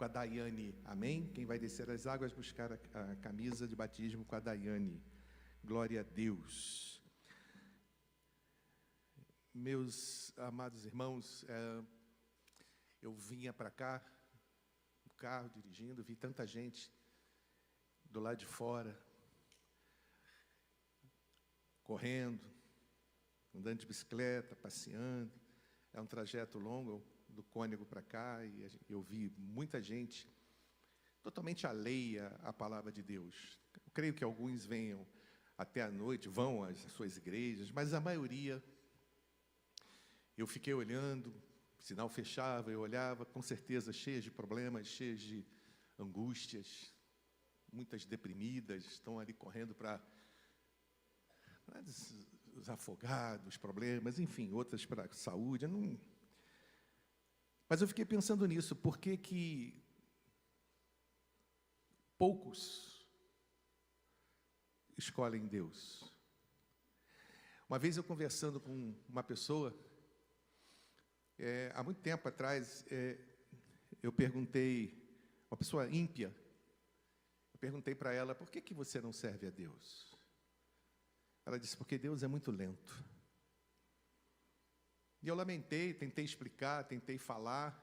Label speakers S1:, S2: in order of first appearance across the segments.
S1: com a Daiane, amém? Quem vai descer as águas buscar a camisa de batismo com a Daiane. Glória a Deus. Meus amados irmãos, eu vinha para cá, no carro, dirigindo, vi tanta gente do lado de fora, correndo, andando de bicicleta, passeando. É um trajeto longo, do Cônego para cá, e eu vi muita gente totalmente alheia à palavra de Deus. Eu creio que alguns venham até a noite, vão às suas igrejas, mas a maioria, eu fiquei olhando, o sinal fechava, eu olhava, com certeza cheias de problemas, cheias de angústias, muitas deprimidas, estão ali correndo para os afogados, problemas, enfim, outras para a saúde. Mas eu fiquei pensando nisso, por que poucos escolhem Deus? Uma vez eu conversando com uma pessoa, há muito tempo atrás, eu perguntei, uma pessoa ímpia, eu perguntei para ela, por que você não serve a Deus? Ela disse, porque Deus é muito lento. E eu lamentei, tentei explicar, tentei falar,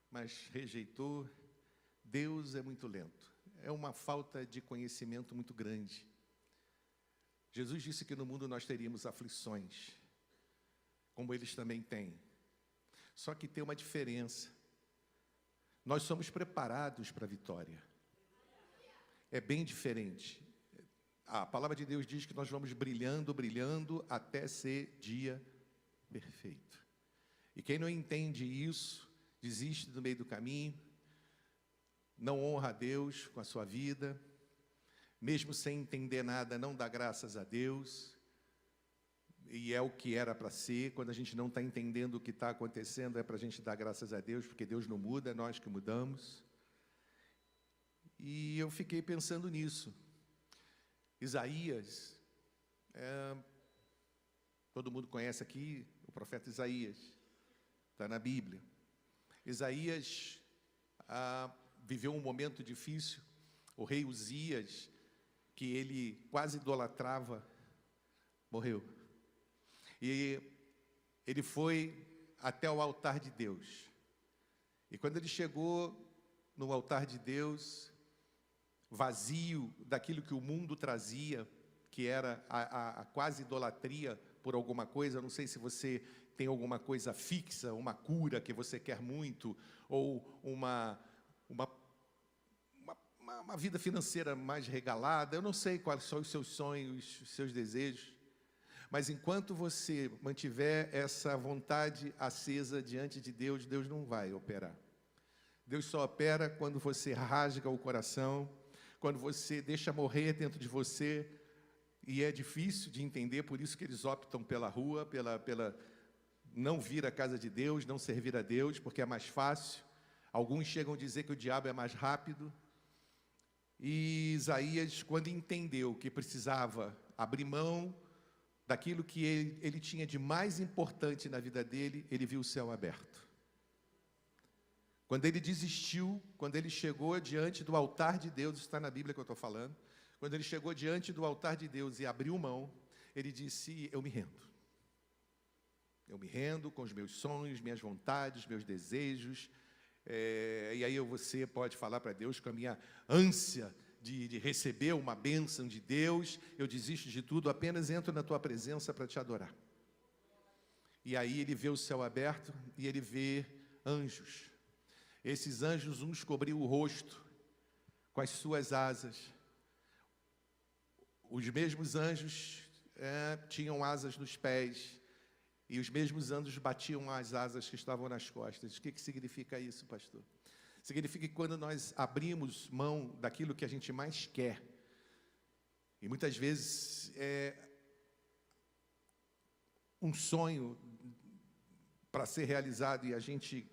S1: mas rejeitou. Deus é muito lento. É uma falta de conhecimento muito grande. Jesus disse que no mundo nós teríamos aflições, como eles também têm. Só que tem uma diferença. Nós somos preparados para a vitória. É bem diferente. A palavra de Deus diz que nós vamos brilhando, brilhando, até ser dia perfeito. E quem não entende isso, desiste do meio do caminho, não honra a Deus com a sua vida, mesmo sem entender nada, não dá graças a Deus, e é o que era para ser. Quando a gente não está entendendo o que está acontecendo, é para a gente dar graças a Deus, porque Deus não muda, é nós que mudamos. E eu fiquei pensando nisso. Isaías, todo mundo conhece aqui o profeta Isaías, está na Bíblia. Isaías viveu um momento difícil. O rei Uzias, que ele quase idolatrava, morreu. E ele foi até o altar de Deus. E quando ele chegou no altar de Deus, vazio daquilo que o mundo trazia, que era a quase idolatria por alguma coisa. Não sei se você tem alguma coisa fixa, uma cura que você quer muito, ou uma vida financeira mais regalada. Eu não sei quais são os seus sonhos, os seus desejos, mas enquanto você mantiver essa vontade acesa diante de Deus, Deus não vai operar. Deus só opera quando você rasga o coração, quando você deixa morrer dentro de você. E é difícil de entender, por isso que eles optam pela rua, pela não vir à casa de Deus, não servir a Deus, porque é mais fácil. Alguns chegam a dizer que o diabo é mais rápido. E Isaías, quando entendeu que precisava abrir mão daquilo que ele tinha de mais importante na vida dele, ele viu o céu aberto. Quando ele desistiu, quando ele chegou diante do altar de Deus, está na Bíblia que eu estou falando, quando ele chegou diante do altar de Deus e abriu mão, ele disse, eu me rendo. Eu me rendo com os meus sonhos, minhas vontades, meus desejos. E aí você pode falar para Deus, com a minha ânsia de receber uma bênção de Deus, eu desisto de tudo, apenas entro na tua presença para te adorar. E aí ele vê o céu aberto e ele vê anjos. Esses anjos, uns cobriam o rosto com as suas asas. Os mesmos anjos tinham asas nos pés, e os mesmos anjos batiam as asas que estavam nas costas. O que significa isso, pastor? Significa que quando nós abrimos mão daquilo que a gente mais quer, e muitas vezes um sonho para ser realizado, e a gente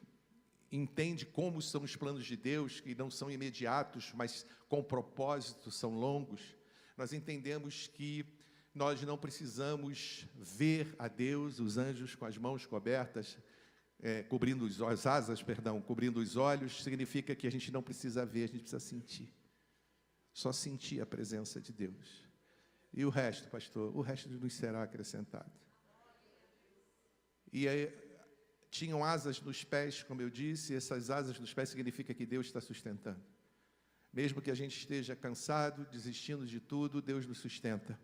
S1: entende como são os planos de Deus, que não são imediatos, mas com propósito, são longos. Nós entendemos que nós não precisamos ver a Deus, os anjos com as mãos cobertas, cobrindo os olhos, as asas, perdão, cobrindo os olhos, significa que a gente não precisa ver, a gente precisa sentir. Só sentir a presença de Deus. E o resto, pastor? O resto nos será acrescentado. E aí, tinham asas nos pés, como eu disse, e essas asas nos pés significa que Deus está sustentando. Mesmo que a gente esteja cansado, desistindo de tudo, Deus nos sustenta.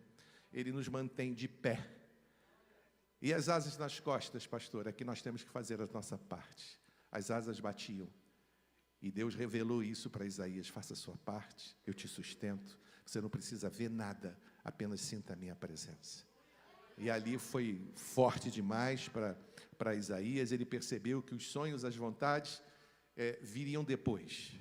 S1: Ele nos mantém de pé. E as asas nas costas, pastor, é que nós temos que fazer a nossa parte. As asas batiam. E Deus revelou isso para Isaías: faça a sua parte, eu te sustento. Você não precisa ver nada, apenas sinta a minha presença. E ali foi forte demais para Isaías. Ele percebeu que os sonhos, as vontades viriam depois.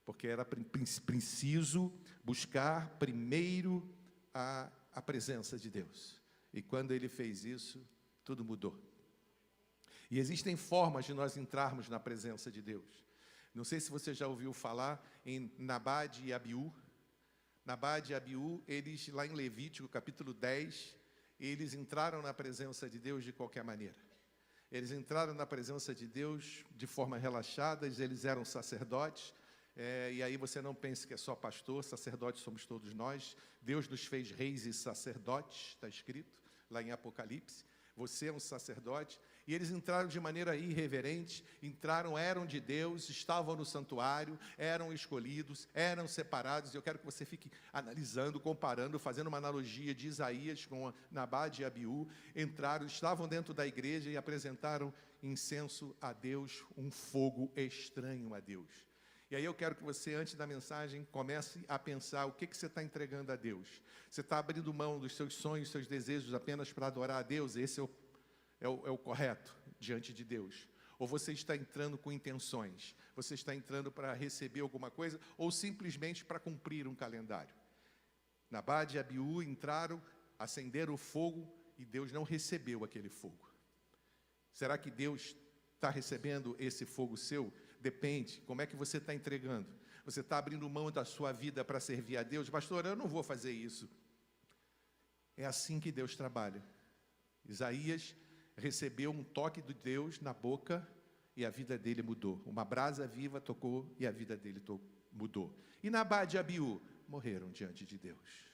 S1: Porque era preciso buscar primeiro a presença de Deus. E quando ele fez isso, tudo mudou. E existem formas de nós entrarmos na presença de Deus. Não sei se você já ouviu falar em Nabade e Abiú. Nabade e Abiú, eles, lá em Levítico, capítulo 10, eles entraram na presença de Deus de qualquer maneira. Eles entraram na presença de Deus de forma relaxada, eles eram sacerdotes. E aí você não pense que é só pastor, sacerdotes somos todos nós. Deus nos fez reis e sacerdotes, está escrito lá em Apocalipse. Você é um sacerdote. E eles entraram de maneira irreverente, eram de Deus, estavam no santuário, eram escolhidos, eram separados. Eu quero que você fique analisando, comparando, fazendo uma analogia de Isaías com Nabade e Abiú. Estavam dentro da igreja e apresentaram incenso a Deus, um fogo estranho a Deus. E aí eu quero que você, antes da mensagem, comece a pensar o que você está entregando a Deus. Você está abrindo mão dos seus sonhos, seus desejos apenas para adorar a Deus? Esse é o correto diante de Deus? Ou você está entrando com intenções? Você está entrando para receber alguma coisa? Ou simplesmente para cumprir um calendário? Nabade e Abiú entraram, acenderam o fogo e Deus não recebeu aquele fogo. Será que Deus está recebendo esse fogo seu? Depende, como é que você está entregando? Você está abrindo mão da sua vida para servir a Deus? Pastor, eu não vou fazer isso. É assim que Deus trabalha. Isaías recebeu um toque de Deus na boca e a vida dele mudou. Uma brasa viva tocou e a vida dele mudou. E Nabade e Abiú morreram diante de Deus.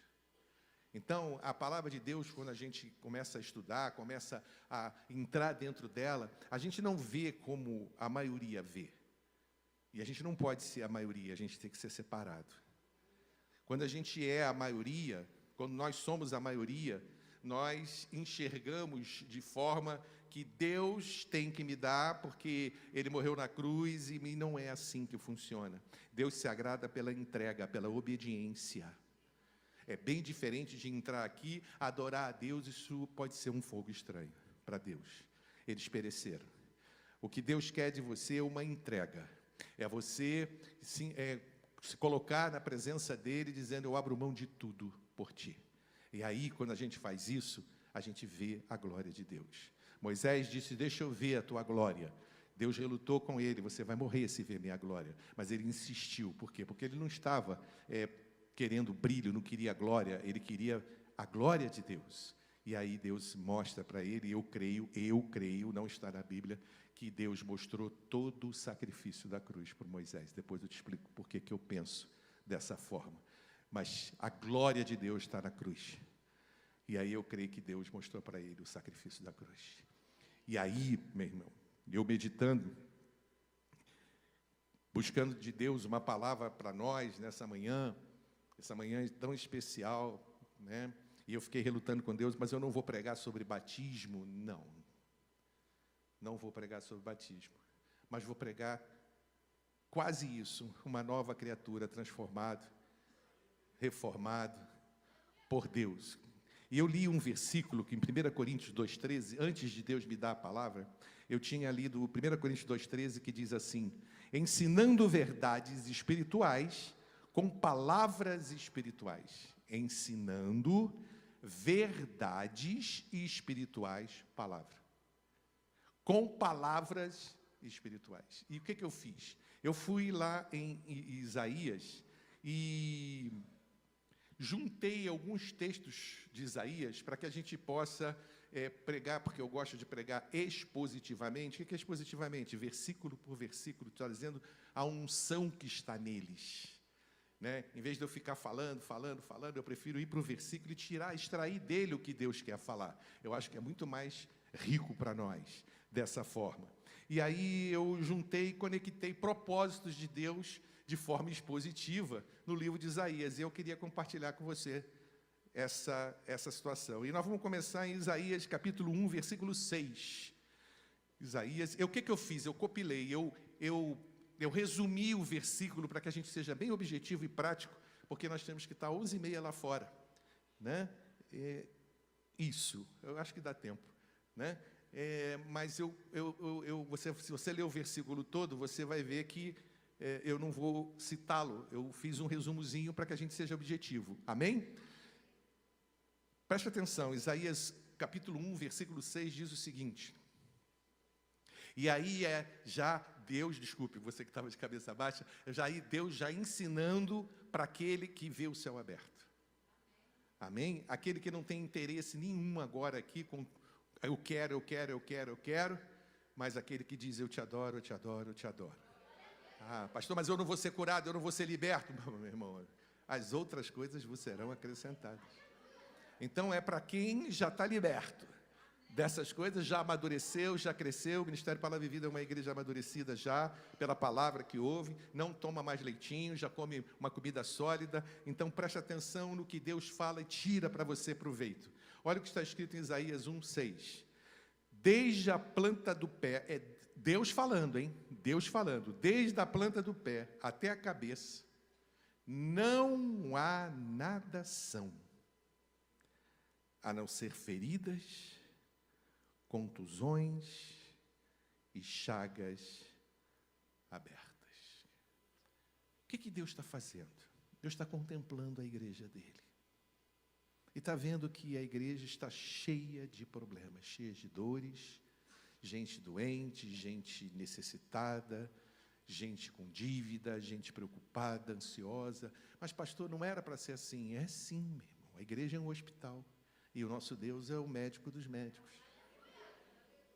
S1: Então, a palavra de Deus, quando a gente começa a estudar, começa a entrar dentro dela, a gente não vê como a maioria vê. E a gente não pode ser a maioria, a gente tem que ser separado. Quando a gente é a maioria, quando nós somos a maioria, nós enxergamos de forma que Deus tem que me dar, porque Ele morreu na cruz, e não é assim que funciona. Deus se agrada pela entrega, pela obediência. É bem diferente de entrar aqui, adorar a Deus. Isso pode ser um fogo estranho para Deus. Eles pereceram. O que Deus quer de você é uma entrega. É você se colocar na presença dEle, dizendo: eu abro mão de tudo por ti. E aí, quando a gente faz isso, a gente vê a glória de Deus. Moisés disse: deixa eu ver a tua glória. Deus relutou com ele: você vai morrer se ver minha glória. Mas ele insistiu. Por quê? Porque ele não estava querendo brilho, não queria glória, ele queria a glória de Deus. E aí Deus mostra para ele, eu creio, não está na Bíblia, que Deus mostrou todo o sacrifício da cruz por Moisés. Depois eu te explico por que eu penso dessa forma. Mas a glória de Deus está na cruz. E aí eu creio que Deus mostrou para ele o sacrifício da cruz. E aí, meu irmão, eu meditando, buscando de Deus uma palavra para nós nessa manhã, essa manhã tão especial, né? E eu fiquei relutando com Deus: mas eu não vou pregar sobre batismo. Não vou pregar sobre batismo, mas vou pregar quase isso, uma nova criatura, transformado, reformado por Deus. E eu li um versículo que em 1 Coríntios 2,13, antes de Deus me dar a palavra, eu tinha lido 1 Coríntios 2,13, que diz assim: ensinando verdades espirituais com palavras espirituais. Ensinando verdades espirituais, palavra. Com palavras espirituais. E o que eu fiz? Eu fui lá em Isaías e juntei alguns textos de Isaías para que a gente possa pregar, porque eu gosto de pregar expositivamente. O que é expositivamente? Versículo por versículo, trazendo a unção que está neles. Né? Em vez de eu ficar falando, eu prefiro ir para o versículo e extrair dele o que Deus quer falar. Eu acho que é muito mais rico para nós, dessa forma. E aí eu juntei e conectei propósitos de Deus de forma expositiva no livro de Isaías. E eu queria compartilhar com você essa situação. E nós vamos começar em Isaías, capítulo 1, versículo 6. Isaías, o que eu fiz? Eu compilei, eu resumi o versículo para que a gente seja bem objetivo e prático, porque nós temos que estar 11h30 lá fora. Né? Isso, eu acho que dá tempo. Né? Mas se você ler o versículo todo, você vai ver que eu não vou citá-lo. Eu fiz um resumozinho para que a gente seja objetivo. Amém? Preste atenção, Isaías capítulo 1, versículo 6 diz o seguinte. E aí já Deus, desculpe, você que estava de cabeça baixa, Deus já ensinando para aquele que vê o céu aberto. Amém? Aquele que não tem interesse nenhum agora aqui com eu quero, mas aquele que diz eu te adoro, eu te adoro, eu te adoro. Ah, pastor, mas eu não vou ser curado, eu não vou ser liberto. Meu irmão, as outras coisas vos serão acrescentadas. Então é para quem já está liberto dessas coisas, já amadureceu, já cresceu. O Ministério Palavra e Vida é uma igreja amadurecida já, pela palavra que ouve, não toma mais leitinho, já come uma comida sólida. Então preste atenção no que Deus fala e tira para você proveito. Olha o que está escrito em Isaías 1:6. Desde a planta do pé, é Deus falando, hein? Deus falando, desde a planta do pé até a cabeça, não há nada são, a não ser feridas, contusões e chagas abertas. O que Deus está fazendo? Deus está contemplando a igreja dele. E está vendo que a igreja está cheia de problemas, cheia de dores, gente doente, gente necessitada, gente com dívida, gente preocupada, ansiosa. Mas, pastor, não era para ser assim. É sim, meu irmão. A igreja é um hospital. E o nosso Deus é o médico dos médicos.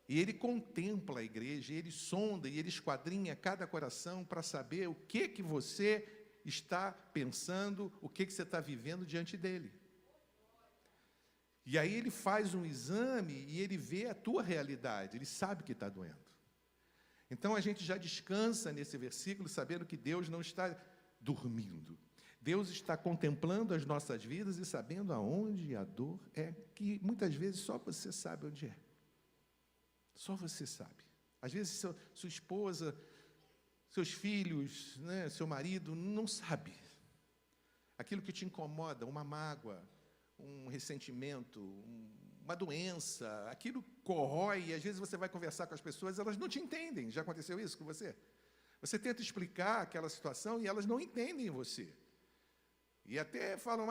S1: E Ele contempla a igreja, Ele sonda e Ele esquadrinha cada coração para saber o que você está pensando, o que você está vivendo diante dEle. E aí Ele faz um exame e Ele vê a tua realidade, Ele sabe que está doendo. Então a gente já descansa nesse versículo, sabendo que Deus não está dormindo. Deus está contemplando as nossas vidas e sabendo aonde a dor é, que muitas vezes só você sabe onde é. Só você sabe. Às vezes sua esposa, seus filhos, né, seu marido não sabe. Aquilo que te incomoda, uma mágoa, um ressentimento, uma doença, aquilo corrói, e às vezes você vai conversar com as pessoas, elas não te entendem. Já aconteceu isso com você? Você tenta explicar aquela situação e elas não entendem você. E até falam,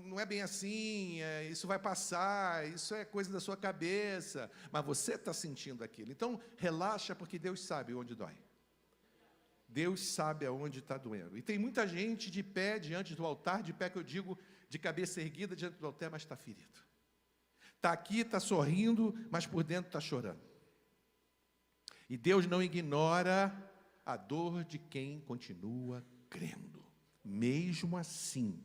S1: não é bem assim, isso vai passar, isso é coisa da sua cabeça, mas você está sentindo aquilo. Então, relaxa, porque Deus sabe onde dói. Deus sabe aonde está doendo. E tem muita gente de pé diante do altar, de pé que eu digo, de cabeça erguida diante do altar, mas está ferido. Está aqui, está sorrindo, mas por dentro está chorando. E Deus não ignora a dor de quem continua crendo. Mesmo assim,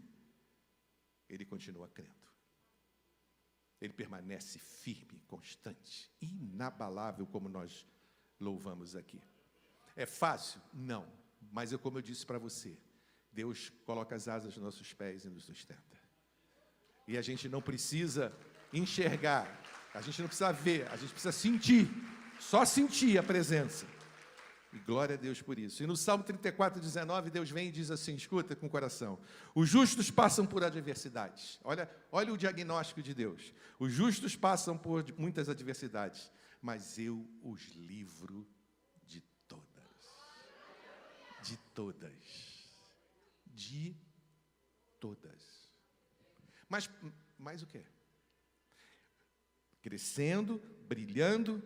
S1: ele continua crendo. Ele permanece firme, constante, inabalável, como nós louvamos aqui. É fácil? Não. Mas como eu disse para você, Deus coloca as asas nos nossos pés e nos sustenta. E a gente não precisa enxergar, a gente não precisa ver, a gente precisa sentir, só sentir a presença. E glória a Deus por isso. E no Salmo 34:19, Deus vem e diz assim, escuta com o coração. Os justos passam por adversidades. Olha o diagnóstico de Deus. Os justos passam por muitas adversidades, mas eu os livro de todas. De todas. De todas. Mas o quê? Crescendo, brilhando,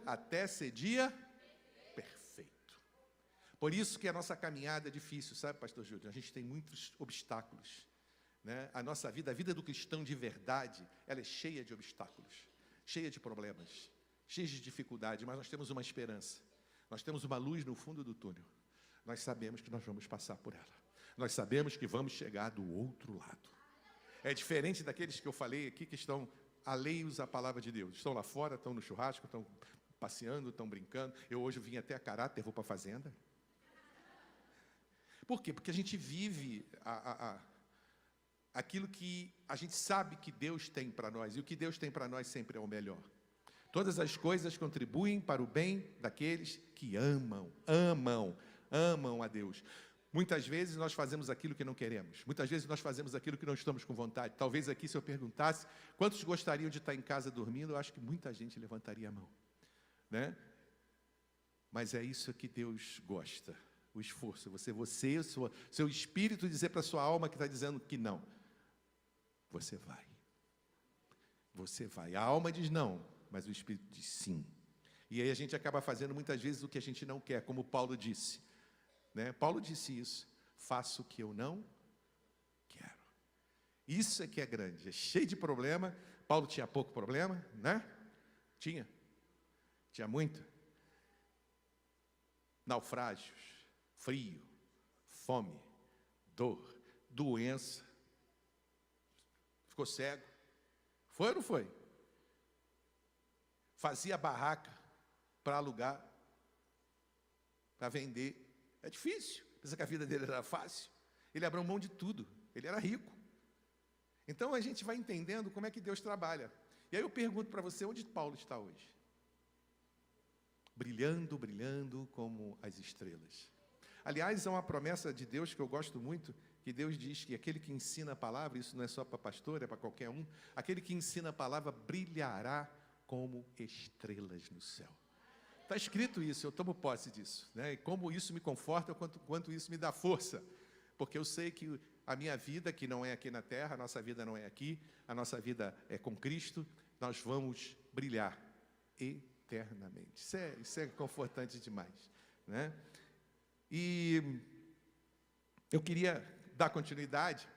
S1: até ser dia perfeito. Por isso que a nossa caminhada é difícil, sabe, pastor Júlio? A gente tem muitos obstáculos, né? A nossa vida, a vida do cristão de verdade, ela é cheia de obstáculos, cheia de problemas, cheia de dificuldades, mas nós temos uma esperança. Nós temos uma luz no fundo do túnel. Nós sabemos que nós vamos passar por ela. Nós sabemos que vamos chegar do outro lado. É diferente daqueles que eu falei aqui, que estão alheios à palavra de Deus. Estão lá fora, estão no churrasco, estão passeando, estão brincando. Eu hoje vim até a caráter, vou para a fazenda. Por quê? Porque a gente vive aquilo que a gente sabe que Deus tem para nós. E o que Deus tem para nós sempre é o melhor. Todas as coisas contribuem para o bem daqueles que amam a Deus. Muitas vezes nós fazemos aquilo que não queremos. Muitas vezes nós fazemos aquilo que não estamos com vontade. Talvez aqui, se eu perguntasse, quantos gostariam de estar em casa dormindo, eu acho que muita gente levantaria a mão, né? Mas é isso que Deus gosta, o esforço. Seu espírito dizer para a sua alma que está dizendo que não. Você vai. Você vai. A alma diz não, mas o espírito diz sim. E aí a gente acaba fazendo muitas vezes o que a gente não quer, como Paulo disse. Né? Paulo disse isso, faço o que eu não quero. Isso é que é grande, é cheio de problema. Paulo tinha pouco problema, né? Tinha muito. Naufrágios, frio, fome, dor, doença. Ficou cego. Foi ou não foi? Fazia barraca para alugar, para vender. É difícil. Pensa que a vida dele era fácil. Ele abriu mão de tudo. Ele era rico. Então a gente vai entendendo como é que Deus trabalha. E aí eu pergunto para você, onde Paulo está hoje? Brilhando, brilhando como as estrelas. Aliás, é uma promessa de Deus que eu gosto muito, que Deus diz que aquele que ensina a palavra, isso não é só para pastor, é para qualquer um, aquele que ensina a palavra brilhará como estrelas no céu. Está escrito isso, eu tomo posse disso, né? E como isso me conforta, quanto isso me dá força, porque eu sei que a minha vida, que não é aqui na terra, a nossa vida não é aqui, a nossa vida é com Cristo, nós vamos brilhar eternamente. Isso é confortante demais, né? E eu queria dar continuidade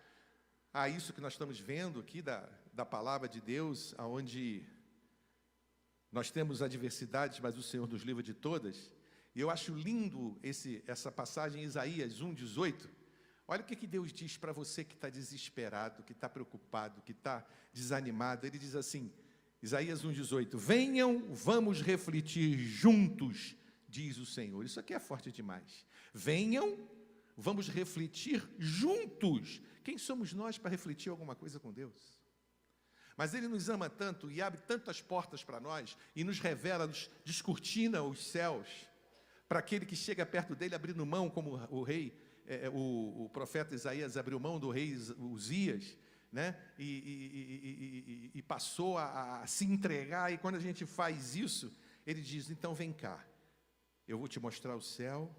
S1: a isso que nós estamos vendo aqui da palavra de Deus, onde nós temos adversidades, mas o Senhor nos livra de todas. E eu acho lindo essa passagem em Isaías 1:18. Olha o que Deus diz para você que está desesperado, que está preocupado, que está desanimado. Ele diz assim, Isaías 1:18, venham, vamos refletir juntos, diz o Senhor. Isso aqui é forte demais. Venham, vamos refletir juntos. Quem somos nós para refletir alguma coisa com Deus? Mas Ele nos ama tanto e abre tantas portas para nós e nos revela, nos descortina os céus para aquele que chega perto dele abrindo mão, como o rei, o profeta Isaías abriu mão do rei Uzias, né? E passou a se entregar. E quando a gente faz isso, Ele diz, então vem cá, eu vou te mostrar o céu,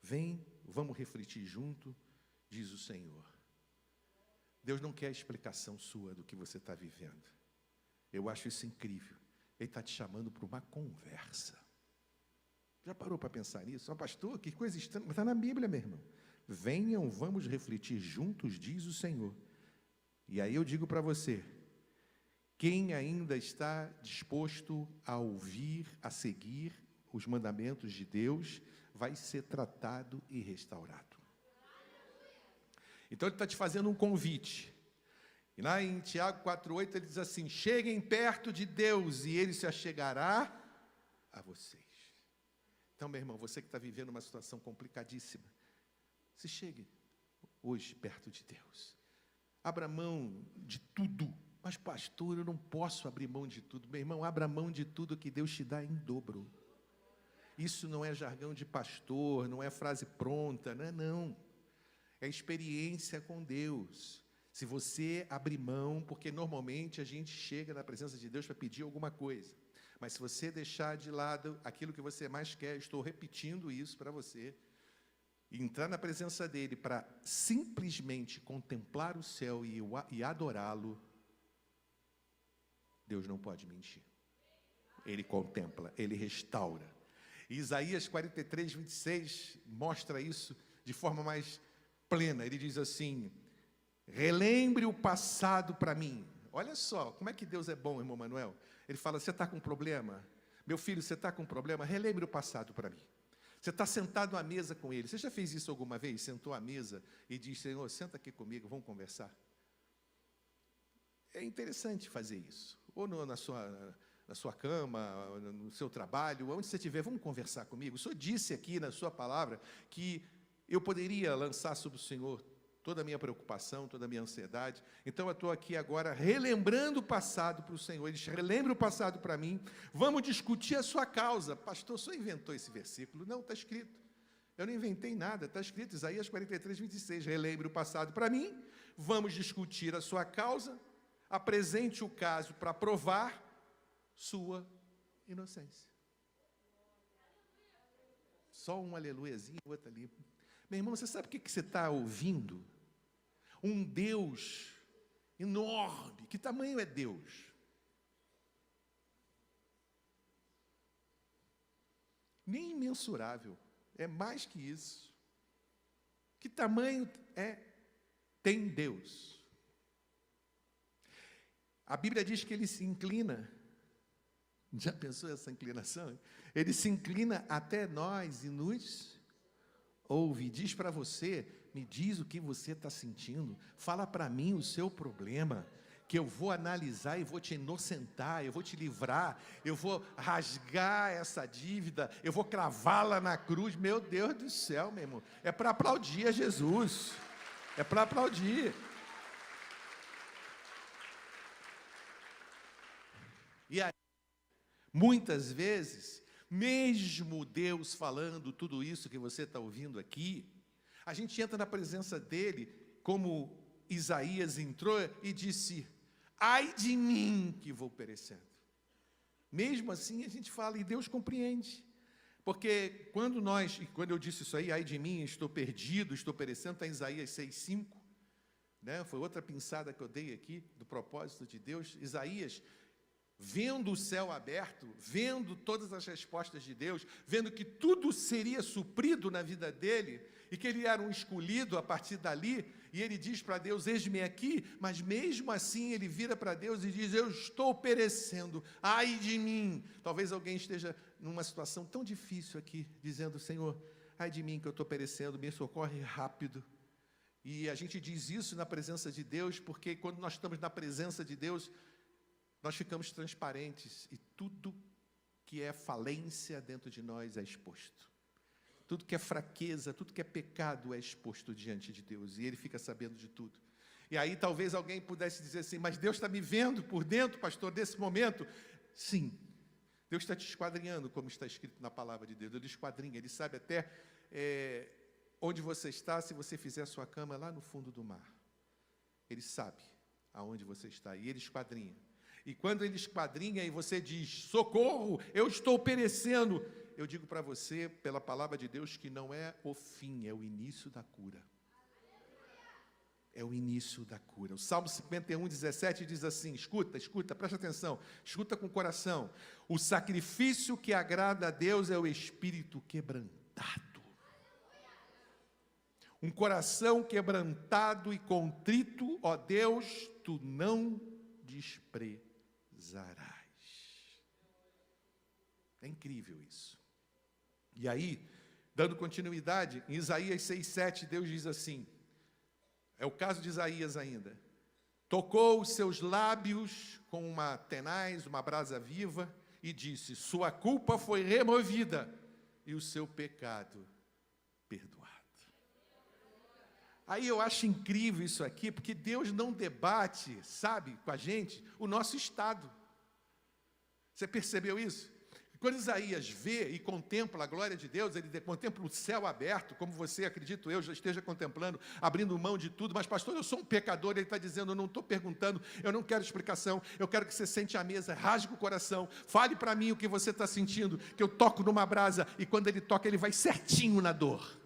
S1: vem, vamos refletir junto, diz o Senhor. Deus não quer explicação sua do que você está vivendo. Eu acho isso incrível. Ele está te chamando para uma conversa. Já parou para pensar nisso? Pastor, que coisa estranha. Mas está na Bíblia, meu irmão. Venham, vamos refletir juntos, diz o Senhor. E aí eu digo para você, quem ainda está disposto a ouvir, a seguir os mandamentos de Deus, vai ser tratado e restaurado. Então ele está te fazendo um convite. E lá em Tiago 4:8 ele diz assim, cheguem perto de Deus e Ele se achegará a vocês. Então, meu irmão, você que está vivendo uma situação complicadíssima, se chegue hoje perto de Deus. Abra mão de tudo. Mas pastor, eu não posso abrir mão de tudo. Meu irmão, abra mão de tudo que Deus te dá em dobro. Isso não é jargão de pastor, não é frase pronta, não. É experiência com Deus. Se você abrir mão, porque normalmente a gente chega na presença de Deus para pedir alguma coisa. Mas se você deixar de lado aquilo que você mais quer, estou repetindo isso para você, e entrar na presença dEle para simplesmente contemplar o céu e adorá-lo, Deus não pode mentir. Ele contempla, Ele restaura. E Isaías 43:26 mostra isso de forma mais plena. Ele diz assim, relembre o passado para mim. Olha só, como é que Deus é bom, irmão Manuel. Ele fala, você está com problema? Meu filho, você está com problema? Relembre o passado para mim. Você está sentado à mesa com ele. Você já fez isso alguma vez? Sentou à mesa e disse, Senhor, senta aqui comigo, vamos conversar. É interessante fazer isso. Ou na sua cama, no seu trabalho, onde você estiver, vamos conversar comigo. O Senhor disse aqui na sua palavra que eu poderia lançar sobre o Senhor toda a minha preocupação, toda a minha ansiedade. Então, eu estou aqui agora relembrando o passado para o Senhor. Ele relembra o passado para mim. Vamos discutir a sua causa. Pastor, o senhor inventou esse versículo? Não, está escrito. Eu não inventei nada, está escrito, Isaías 43, 26. Relembre o passado para mim. Vamos discutir a sua causa. Apresente o caso para provar sua inocência. Só um aleluiazinho, outro ali. Meu irmão, você sabe o que você está ouvindo? Um Deus enorme. Que tamanho é Deus? Nem imensurável. É mais que isso. Que tamanho tem Deus? A Bíblia diz que ele se inclina. Já pensou essa inclinação? Ele se inclina até nós e nos ouve. Diz para você, me diz o que você está sentindo. Fala para mim o seu problema, que eu vou analisar e vou te inocentar, eu vou te livrar, eu vou rasgar essa dívida, eu vou cravá-la na cruz. Meu Deus do céu, meu irmão. É para aplaudir a Jesus. É para aplaudir. E aí, muitas vezes, mesmo Deus falando tudo isso que você está ouvindo aqui, a gente entra na presença dele, como Isaías entrou e disse, ai de mim que vou perecendo. Mesmo assim a gente fala, e Deus compreende. Porque quando eu disse isso aí, ai de mim, estou perdido, estou perecendo, está em Isaías 6,5, né? Foi outra pinçada que eu dei aqui, do propósito de Deus. Isaías, vendo o céu aberto, vendo todas as respostas de Deus, vendo que tudo seria suprido na vida dele, e que ele era um escolhido a partir dali, e ele diz para Deus, eis-me aqui, mas mesmo assim ele vira para Deus e diz, eu estou perecendo, ai de mim. Talvez alguém esteja numa situação tão difícil aqui, dizendo, Senhor, ai de mim que eu estou perecendo, me socorre rápido. E a gente diz isso na presença de Deus, porque quando nós estamos na presença de Deus, nós ficamos transparentes, e tudo que é falência dentro de nós é exposto. Tudo que é fraqueza, tudo que é pecado é exposto diante de Deus, e Ele fica sabendo de tudo. E aí talvez alguém pudesse dizer assim, mas Deus está me vendo por dentro, pastor, desse momento? Sim, Deus está te esquadrinhando, como está escrito na palavra de Deus. Ele esquadrinha, Ele sabe até onde você está, se você fizer a sua cama lá no fundo do mar. Ele sabe aonde você está, e Ele esquadrinha. E quando Ele esquadrinha e você diz, socorro, eu estou perecendo, eu digo para você, pela palavra de Deus, que não é o fim, é o início da cura. É o início da cura. O Salmo 51, 17 diz assim, escuta, presta atenção, escuta com o coração. O sacrifício que agrada a Deus é o espírito quebrantado. Um coração quebrantado e contrito, ó Deus, tu não desprezarás. É incrível isso. E aí, dando continuidade, em Isaías 6,7, Deus diz assim, é o caso de Isaías ainda, tocou os seus lábios com uma tenaz, uma brasa viva, e disse, sua culpa foi removida, e o seu pecado perdoado. Aí eu acho incrível isso aqui, porque Deus não debate, sabe, com a gente, o nosso estado. Você percebeu isso? Quando Isaías vê e contempla a glória de Deus, ele contempla o céu aberto, como você, acredito eu, já esteja contemplando, abrindo mão de tudo, mas pastor, eu sou um pecador, ele está dizendo, eu não estou perguntando, eu não quero explicação, eu quero que você sente à mesa, rasgue o coração, fale para mim o que você está sentindo, que eu toco numa brasa, e quando ele toca, ele vai certinho na dor,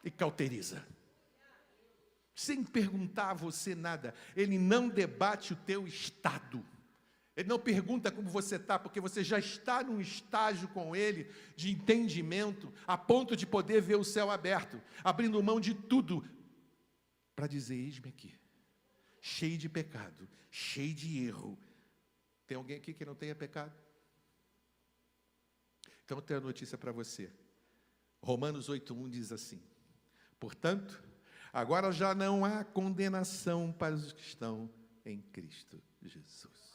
S1: e cauteriza. Sem perguntar a você nada, ele não debate o teu estado, ele não pergunta como você está, porque você já está num estágio com Ele, de entendimento, a ponto de poder ver o céu aberto, abrindo mão de tudo, para dizer: eis-me aqui, cheio de pecado, cheio de erro. Tem alguém aqui que não tenha pecado? Então eu tenho a notícia para você. Romanos 8:1 diz assim: portanto, agora já não há condenação para os que estão em Cristo Jesus.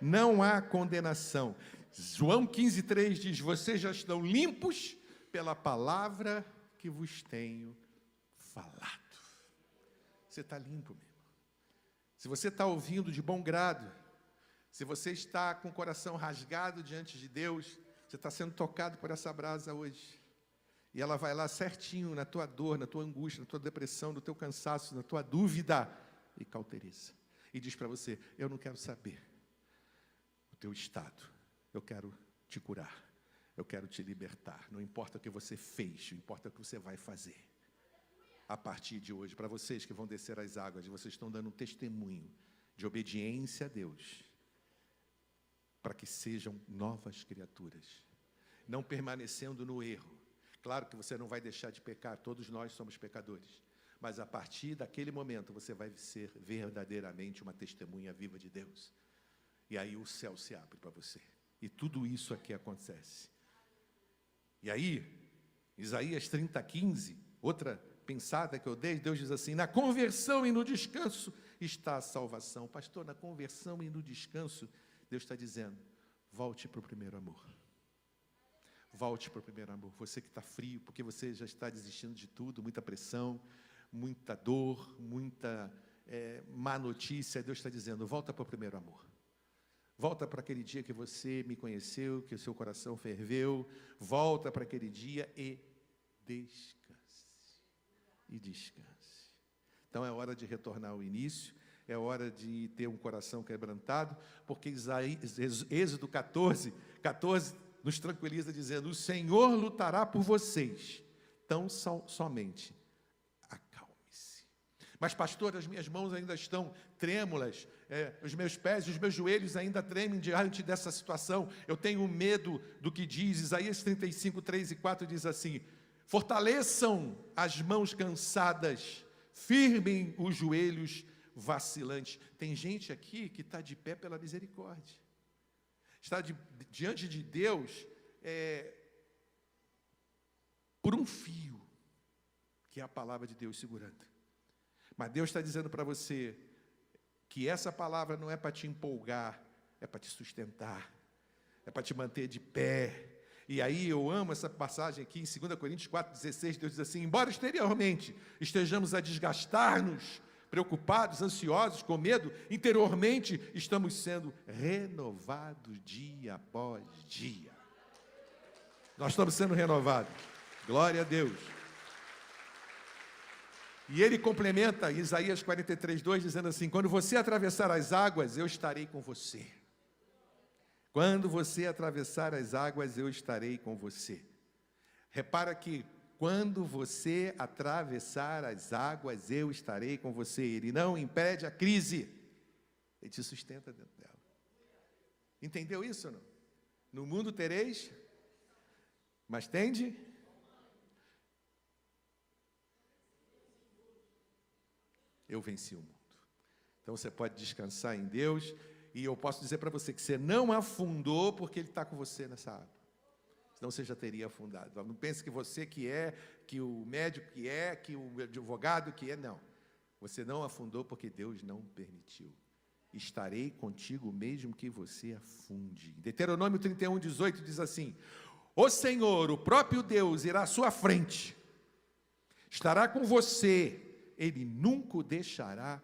S1: Não há condenação. João 15:3 diz: vocês já estão limpos pela palavra que vos tenho falado. Você está limpo, meu irmão. Se você está ouvindo de bom grado, se você está com o coração rasgado diante de Deus, você está sendo tocado por essa brasa hoje. E ela vai lá certinho na tua dor, na tua angústia, na tua depressão, no teu cansaço, na tua dúvida, e cauteriza. E diz para você: eu não quero saber o teu estado, eu quero te curar, eu quero te libertar. Não importa o que você fez, não importa o que você vai fazer. A partir de hoje, para vocês que vão descer as águas, vocês estão dando um testemunho de obediência a Deus, para que sejam novas criaturas, não permanecendo no erro. Claro que você não vai deixar de pecar, todos nós somos pecadores, mas a partir daquele momento você vai ser verdadeiramente uma testemunha viva de Deus. E aí o céu se abre para você. E tudo isso aqui acontece. E aí, Isaías 30:15, outra pensada que eu dei, Deus diz assim: na conversão e no descanso está a salvação. Pastor, na conversão e no descanso, Deus está dizendo: volte para o primeiro amor. Volte para o primeiro amor. Você que está frio, porque você já está desistindo de tudo, muita pressão, muita dor, muita má notícia. Deus está dizendo: volta para o primeiro amor. Volta para aquele dia que você me conheceu, que o seu coração ferveu. Volta para aquele dia e descanse. E descanse. Então é hora de retornar ao início. É hora de ter um coração quebrantado, porque Êxodo 14 nos tranquiliza dizendo: o Senhor lutará por vocês, então somente acalme-se. Mas pastor, as minhas mãos ainda estão trêmulas, os meus pés e os meus joelhos ainda tremem diante dessa situação, eu tenho medo do que diz. Isaías 35:3 e 4 diz assim: fortaleçam as mãos cansadas, firmem os joelhos vacilantes. Tem gente aqui que está de pé pela misericórdia, está diante de Deus por um fio, que é a palavra de Deus segurando. Mas Deus está dizendo para você que essa palavra não é para te empolgar, é para te sustentar, é para te manter de pé. E aí eu amo essa passagem aqui em 2 Coríntios 4:16, Deus diz assim: embora exteriormente estejamos a desgastar-nos, preocupados, ansiosos, com medo, interiormente estamos sendo renovados dia após dia. Nós estamos sendo renovados. Glória a Deus. E ele complementa Isaías 43:2 dizendo assim: quando você atravessar as águas, eu estarei com você. Quando você atravessar as águas, eu estarei com você. Repara que quando você atravessar as águas, eu estarei com você. Ele não impede a crise, ele te sustenta dentro dela. Entendeu isso ou não? No mundo tereis, mas tende. Eu venci o mundo. Então você pode descansar em Deus. E eu posso dizer para você que você não afundou porque Ele está com você nessa água. Senão você já teria afundado. Não pense que você que o médico que o advogado não. Você não afundou porque Deus não permitiu. Estarei contigo mesmo que você afunde. Deuteronômio 31:18 diz assim: o Senhor, o próprio Deus, irá à sua frente. Estará com você. Ele nunca o deixará,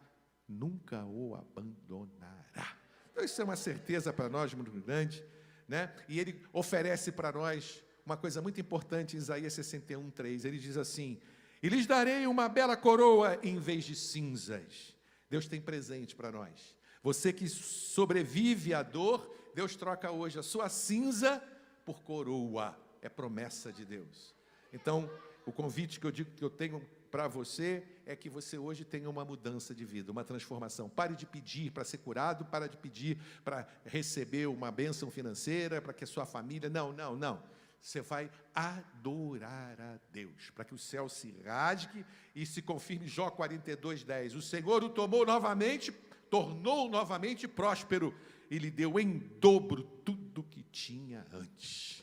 S1: nunca o abandonará. Então isso é uma certeza para nós muito grande, né? E ele oferece para nós uma coisa muito importante em Isaías 61:3. Ele diz assim: e lhes darei uma bela coroa em vez de cinzas. Deus tem presente para nós. Você que sobrevive à dor, Deus troca hoje a sua cinza por coroa. É promessa de Deus. Então, o convite que eu digo que eu tenho para você é que você hoje tenha uma mudança de vida, uma transformação. Pare de pedir para ser curado, pare de pedir para receber uma bênção financeira, para que a sua família... Não. Você vai adorar a Deus, para que o céu se rasgue e se confirme Jó 42:10. O Senhor o tomou novamente, tornou novamente próspero e lhe deu em dobro tudo que tinha antes.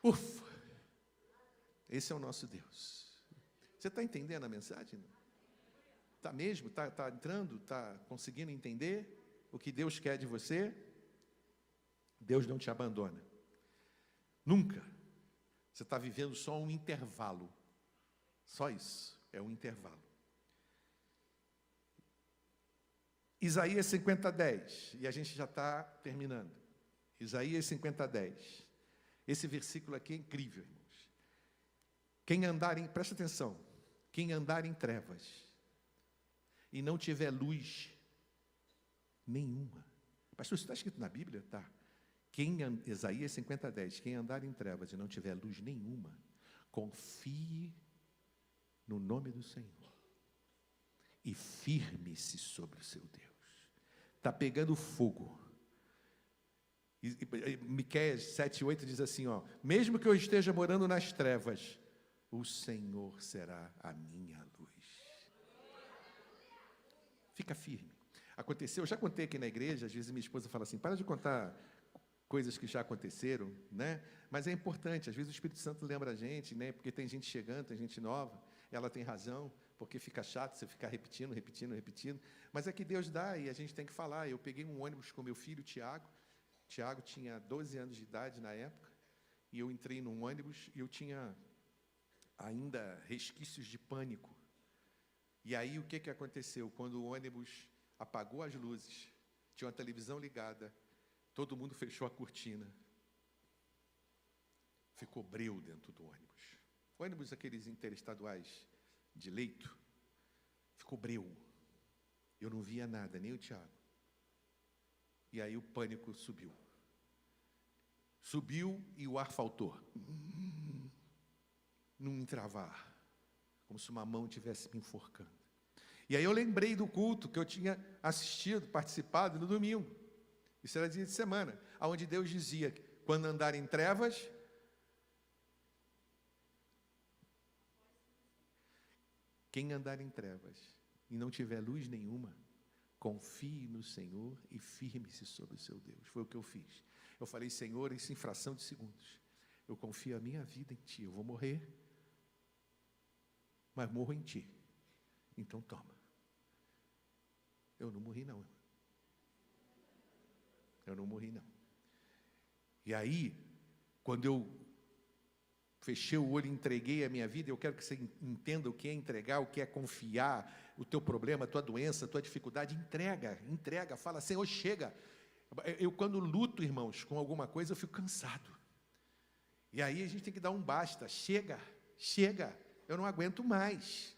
S1: Ufa! Esse é o nosso Deus. Você está entendendo a mensagem? Está mesmo? Está entrando? Está conseguindo entender o que Deus quer de você? Deus não te abandona. Nunca. Você está vivendo só um intervalo. Só isso. É um intervalo. Isaías 50:10. E a gente já está terminando. Isaías 50:10. Esse versículo aqui é incrível, irmãos. Presta atenção. Quem andar em trevas e não tiver luz nenhuma. Pastor, isso está escrito na Bíblia? Tá. Isaías 50:10, quem andar em trevas e não tiver luz nenhuma, confie no nome do Senhor e firme-se sobre o seu Deus. Está pegando fogo. Miqueias 7:8 diz assim, mesmo que eu esteja morando nas trevas, o Senhor será a minha luz. Fica firme. Aconteceu, eu já contei aqui na igreja, às vezes minha esposa fala assim, para de contar coisas que já aconteceram, né? Mas é importante, às vezes o Espírito Santo lembra a gente, né? Porque tem gente chegando, tem gente nova, ela tem razão, porque fica chato você ficar repetindo, mas é que Deus dá e a gente tem que falar. Eu peguei um ônibus com meu filho, Tiago tinha 12 anos de idade na época, e eu entrei num ônibus e eu tinha ainda resquícios de pânico. E aí o que aconteceu? Quando o ônibus apagou as luzes, tinha uma televisão ligada, todo mundo fechou a cortina. Ficou breu dentro do ônibus. Ônibus aqueles interestaduais de leito, ficou breu. Eu não via nada, nem o Tiago. E aí o pânico subiu. Subiu e o ar faltou. Num entravar, como se uma mão estivesse me enforcando. E aí eu lembrei do culto que eu tinha assistido, participado no domingo. Isso era dia de semana, onde Deus dizia, quando andar em trevas, quem andar em trevas e não tiver luz nenhuma, confie no Senhor e firme-se sobre o seu Deus. Foi o que eu fiz. Eu falei, Senhor, em fração de segundos, eu confio a minha vida em Ti. Eu vou morrer, mas morro em Ti. Então toma. Eu não morri não. Eu não morri não. E aí, quando eu fechei o olho e entreguei a minha vida, eu quero que você entenda o que é entregar, o que é confiar, o teu problema, a tua doença, a tua dificuldade. Entrega, fala, Senhor, chega. Eu quando luto, irmãos, com alguma coisa, eu fico cansado. E aí a gente tem que dar um basta. Chega. Eu não aguento mais.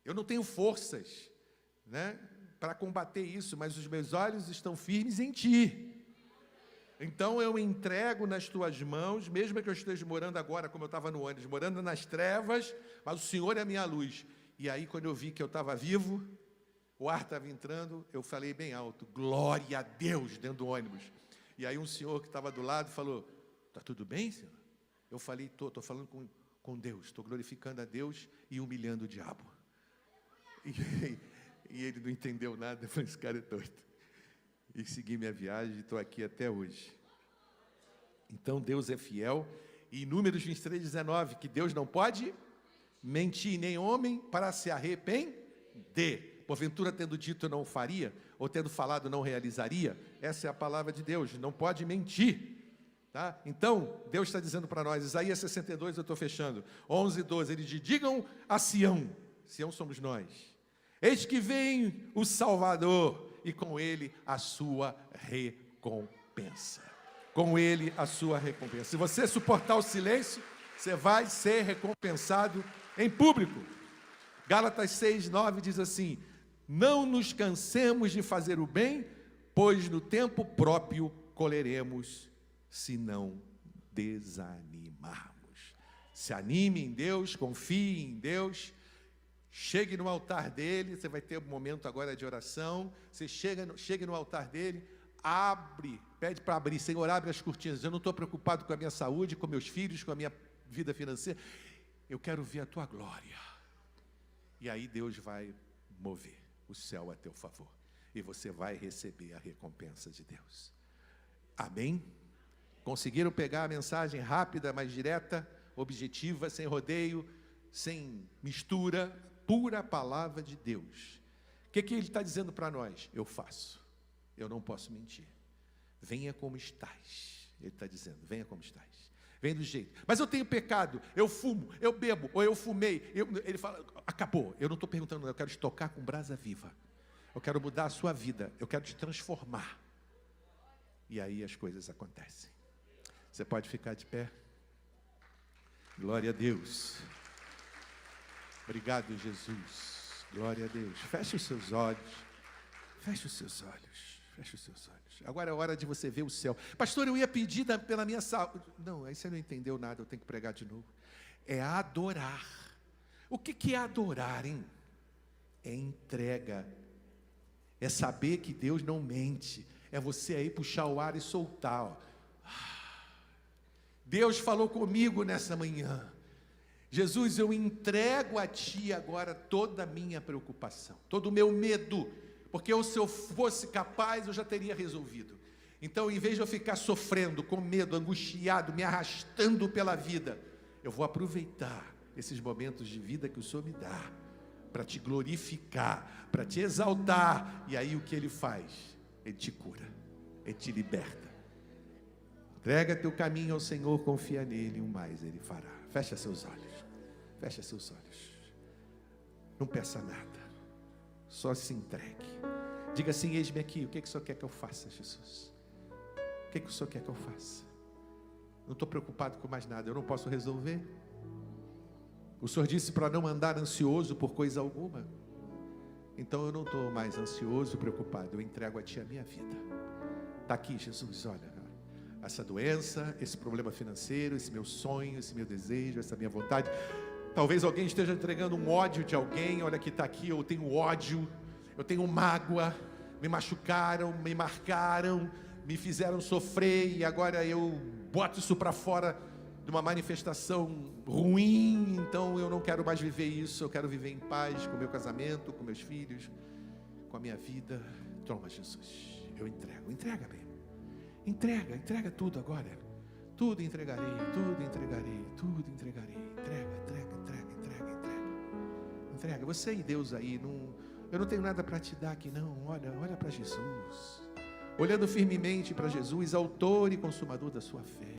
S1: Eu não tenho forças, né, para combater isso, mas os meus olhos estão firmes em Ti. Então eu entrego nas Tuas mãos, mesmo que eu esteja morando agora, como eu estava no ônibus, morando nas trevas, mas o Senhor é a minha luz. E aí, quando eu vi que eu estava vivo, o ar estava entrando, eu falei bem alto, glória a Deus, dentro do ônibus. E aí um senhor que estava do lado falou, está tudo bem, senhor? Eu falei, estou falando com Deus, estou glorificando a Deus e humilhando o diabo. E ele não entendeu nada, eu falei, esse cara é doido. E segui minha viagem e estou aqui até hoje. Então Deus é fiel. E em Números 23:19, que Deus não pode mentir, nem homem para se arrepender. Porventura, tendo dito, não faria, ou tendo falado, não realizaria. Essa é a palavra de Deus, não pode mentir. Tá? Então, Deus está dizendo para nós, Isaías 62, eu estou fechando, 11 e 12, ele diz, digam a Sião, Sião somos nós, eis que vem o Salvador, e com ele a sua recompensa. Com ele a sua recompensa. Se você suportar o silêncio, você vai ser recompensado em público. Gálatas 6:9 diz assim, não nos cansemos de fazer o bem, pois no tempo próprio colheremos, se não desanimarmos. Se anime em Deus, confie em Deus, chegue no altar dele, você vai ter um momento agora de oração, você chegue no altar dele, pede para abrir, Senhor, abre as cortinas. Eu não estou preocupado com a minha saúde, com meus filhos, com a minha vida financeira. Eu quero ver a tua glória. E aí Deus vai mover o céu a teu favor. E você vai receber a recompensa de Deus. Amém? Conseguiram pegar a mensagem rápida, mais direta, objetiva, sem rodeio, sem mistura, pura palavra de Deus. O que ele está dizendo para nós? Eu faço. Eu não posso mentir. Venha como estás. Ele está dizendo, venha como estás. Vem do jeito. Mas eu tenho pecado, eu fumo, eu bebo, ou eu fumei. Ele fala, acabou. Eu não estou perguntando, eu quero te tocar com brasa viva. Eu quero mudar a sua vida. Eu quero te transformar. E aí as coisas acontecem. Você pode ficar de pé? Glória a Deus. Obrigado, Jesus. Glória a Deus. Feche os seus olhos. Feche os seus olhos. Feche os seus olhos. Agora é hora de você ver o céu. Pastor, eu ia pedir pela minha saúde. Não, aí você não entendeu nada, eu tenho que pregar de novo. É adorar. O que é adorar, hein? É entrega. É saber que Deus não mente. É você aí puxar o ar e soltar. Ó. Deus falou comigo nessa manhã. Jesus, eu entrego a Ti agora toda a minha preocupação, todo o meu medo. Porque se eu fosse capaz, eu já teria resolvido. Então, em vez de eu ficar sofrendo, com medo, angustiado, me arrastando pela vida, eu vou aproveitar esses momentos de vida que o Senhor me dá, para te glorificar, para te exaltar. E aí o que Ele faz? Ele te cura, Ele te liberta. Entrega teu caminho ao Senhor, confia nele, e o mais Ele fará. Fecha seus olhos, fecha seus olhos. Não peça nada. Só se entregue. Diga assim, eis-me aqui, o que o Senhor quer que eu faça, Jesus? O que o Senhor quer que eu faça? Não estou preocupado com mais nada, eu não posso resolver. O Senhor disse para não andar ansioso por coisa alguma. Então eu não estou mais ansioso, preocupado, eu entrego a Ti a minha vida. Está aqui, Jesus, olha, essa doença, esse problema financeiro, esse meu sonho, esse meu desejo, essa minha vontade. Talvez alguém esteja entregando um ódio de alguém. Olha que está aqui, eu tenho ódio, eu tenho mágoa, me machucaram, me marcaram, me fizeram sofrer e agora eu boto isso para fora de uma manifestação ruim. Então eu não quero mais viver isso, eu quero viver em paz com o meu casamento, com meus filhos, com a minha vida. Toma, Jesus, eu entrego, entrega mesmo, entrega tudo agora. Tudo entregarei, tudo entregarei, tudo entregarei. Entrega. Você e Deus aí, eu não tenho nada para te dar aqui não. Olha para Jesus. Olhando firmemente para Jesus, autor e consumador da sua fé.